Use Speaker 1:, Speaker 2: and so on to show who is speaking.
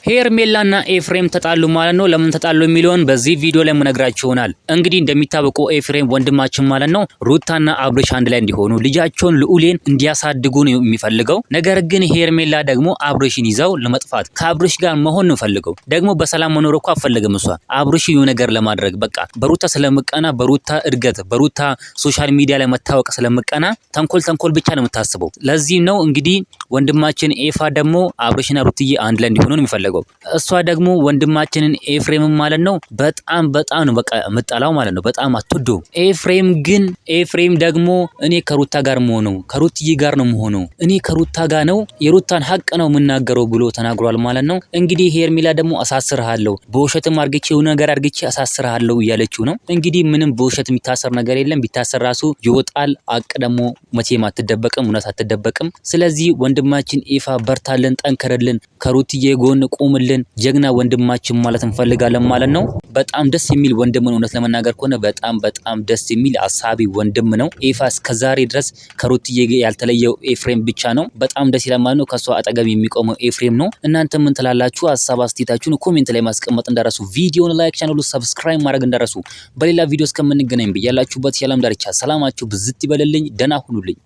Speaker 1: ሄርሜላና ኤፍሬም ተጣሉ ማለት ነው። ለምን ተጣሉ የሚለውን በዚህ ቪዲዮ ላይ ምነግራችሁ ይሆናል። እንግዲህ እንደሚታወቀው ኤፍሬም ወንድማችን ማለት ነው ሩታና አብርሽ አንድ ላይ እንዲሆኑ ልጃቸውን ልዑሌን እንዲያሳድጉ ነው የሚፈልገው። ነገር ግን ሄርሜላ ደግሞ አብርሽን ይዛው ለመጥፋት ከአብርሽ ጋር መሆን ነው ፈልገው። ደግሞ በሰላም መኖር እኮ አፈልግም እሷ አብርሽ የሆነ ነገር ለማድረግ በቃ በሩታ ስለምቀና በሩታ እድገት በሩታ ሶሻል ሚዲያ ላይ መታወቅ ስለምቀና ተንኮል ብቻ ነው የምታስበው። ለዚህ ነው እንግዲህ ወንድማችን ኤፋ ደግሞ አብርሽና ሩትዬ አንድ ላይ እንዲሆኑ ነው የሚፈልገው። እሷ ደግሞ ወንድማችንን ኤፍሬም ማለት ነው በጣም ነው በቃ መጣላው ማለት ነው። በጣም አትወደውም። ኤፍሬም ደግሞ እኔ ከሩታ ጋር መሆኑ ከሩትዬ ጋር ነው መሆኑ እኔ ከሩታ ጋር ነው የሩታን ሐቅ ነው የምናገረው ብሎ ተናግሯል ማለት ነው። እንግዲህ ሄርሜላ ደግሞ አሳስርሃለሁ በውሸትም አርግቼ የሆነ ነገር አርግቼ አሳስርሃለሁ እያለችው ነው። እንግዲህ ምንም በውሸት የሚታሰር ነገር የለም። ቢታሰር ራሱ ይወጣል። ሐቅ ደግሞ መቼም አትደበቅም፣ እውነት አትደበቅም። ስለዚህ ወንድማችን ኤፋ በርታልን፣ ጠንከረልን፣ ከሩትዬ ጎን ቁምልን፣ ጀግና ወንድማችን ማለት እንፈልጋለን ማለት ነው። በጣም ደስ የሚል ወንድም ነው። እውነት ለመናገር ከሆነ በጣም ደስ የሚል አሳቢ ወንድም ነው። ኤፋ እስከዛሬ ድረስ ከሩትዬ ያልተለየው ኤፍሬም ብቻ ነው። በጣም ደስ ይላል ማለት ነው። ከሷ አጠገብ የሚቆመው ኤፍሬም ነው። እናንተ ምን ትላላችሁ? ሐሳብ አስተያየታችሁን ኮሜንት ላይ ማስቀመጥ እንዳረሱ፣ ቪዲዮውን ላይክ፣ ቻናሉ ሰብስክራይብ ማድረግ እንዳረሱ። በሌላ ቪዲዮ እስከምንገናኝ በያላችሁበት የዓለም ዳርቻ ሰላማችሁ ብዝት ይበልልኝ። ደህና ሁኑልኝ።